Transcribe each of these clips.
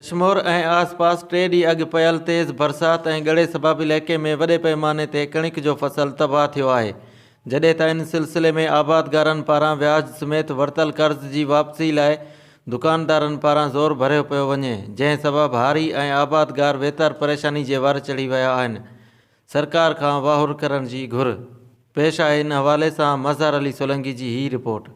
कश्मीर ऐं आसपास 3 ॾींहं अॻु पयल तेज़ बरसाति ऐं ॻड़े सबबि इलाइक़े में वॾे पैमाने ते कणिक जो फसल तबाह थियो आहे, जॾहिं त इन सिलसिले में आबादगारनि पारां व्याज समेत वरितल कर्ज़ जी वापसी लाइ दुकानदारनि पारां ज़ोर भरियो पियो वञे, जंहिं सबबि हारी ऐं आबादगार वेतर परेशानी जे वार चढ़ी विया आहिनि। सरकार खां वाहुर करण जी घुर पेश आहे। इन हवाले सां मज़हर अली सोलंगी जी ही रिपोर्ट।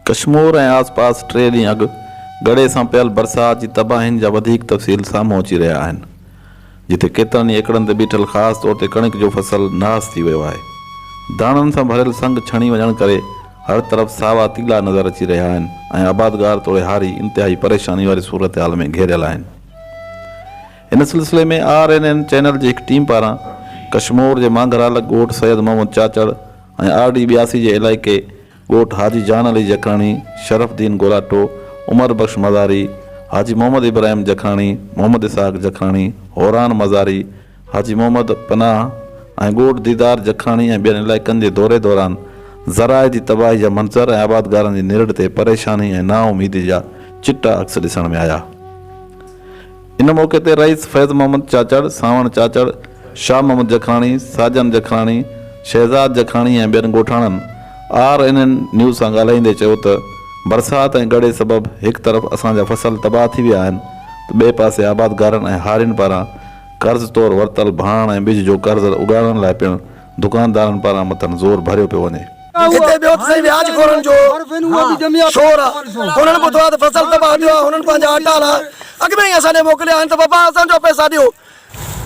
कश्मीर ऐं आसपास 3 ॾींहं अॻु गड़े सां पियल बरसाति जी तबाहियुनि जा वधीक तफ़सील साम्हूं अची रहिया आहिनि, जिथे केतिरनि ई एकड़नि ते बीठल ख़ासि तौर ते कणिक जो फसल नास थी वियो आहे। दाणनि सां भरियल संग छणी वञण करे हर तरफ़ सावा तीला नज़र अची रहिया आहिनि ऐं आबादगार तोड़े हारी इंतिहाई परेशानी वारी सूरत हाल में घेरियल आहिनि। इन सिलसिले में R.N.N चैनल जी हिकु टीम पारां कश्मीर जे मांगराल ॻोठ सैयद मोहम्मद चाचड़ ऐं R.D 82 जे इलाइक़े ॻोठ हाजी जान अली जखराणी, शरफदीन गोलाटो, उमर बख्श मज़ारी, हाजी मोहम्मद इब्राहिम जखराणी, मोहम्मद इसाक जखराणी, होरान मज़ारी, हाजी मोहम्मद पनाह ऐं ॻोठ दीदार जखराणी ऐं ॿियनि इलाइक़नि जे दौरे दौरान ज़राए जी तबाही जा मंज़र ऐं आबादगारनि जी निरड़ ते परेशानी ऐं नाउमीदी जा चिटा अक्स ॾिसण में आया। इन मौक़े ते रईस फैज़ मोहम्मद चाचड़, सावण चाचड़, शाह मोहम्मद जखराणी, साजन जखराणी, शहज़ाद जखराणी ऐं ॿियनि ॻोठाणनि R.N.N न्यूज़ सां ॻाल्हाईंदे चयो त बरसाति ऐं ॻड़े सबबि हिकु तरफ़ असांजा फसल तबाह थी विया आहिनि त ॿिए पासे आबादगारनि ऐं हारियुनि पारां कर्ज़ तौरु वरितल भाण ऐं ॿिज जो कर्ज़ उगाड़ण लाइ पिणु दुकानदारनि पारां मथां ज़ोर भरियो पियो वञे।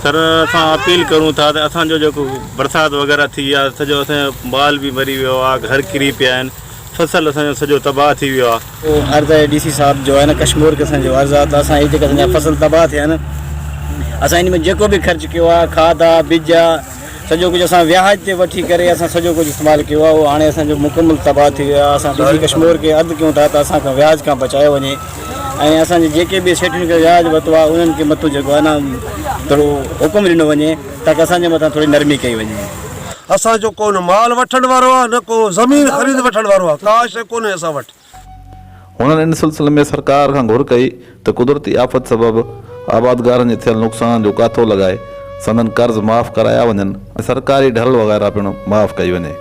सर असां अपील करूं था त असांजो जेको बरसाति वग़ैरह थी आहे, सॼो असांजो माल बि मरी वियो आहे, घर किरी पिया आहिनि, फसल असांजो सॼो तबाह थी वियो आहे। अर्ज़ आहे DC साहब जो आहे न, कश्मीर खे असांजो अर्ज़ आहे त असां हीअ जेका असांजा फसल तबाह थिया आहिनि, असां इन में जेको बि ख़र्चु कयो आहे, खाद आहे, बिज आहे, सॼो कुझु असां व्याज ते वठी करे असां सॼो कुझु इस्तेमालु कयो आहे, उहो हाणे असांजो मुकमल तबाह थी वियो आहे। असां DC कश्मीर खे अर्ज़ु कयूं था त असांखां व्याज खां बचायो वञे ऐं असांजे जेके बि सेठियुनि खे व्याज वरितो आहे उन्हनि खे मथां जेको आहे न थोरो हुकुम ॾिनो वञे ताकी असांजे मथां थोरी नरमी कई वञे। असांजो कोन माल वठण वारो आहे, न को ज़मीन ख़रीद वठण वारो आहे, का शइ कोन्हे असां वटि। हुननि इन सिलसिले में सरकार खां घुर कई त कुदरती आफ़त सबबि आबादगारनि जे थियल नुक़सान जो काथो लॻाए संदन कर्ज़ माफ़ कराया वञनि ऐं सरकारी ढल वग़ैरह पिणु माफ़ कई वञे।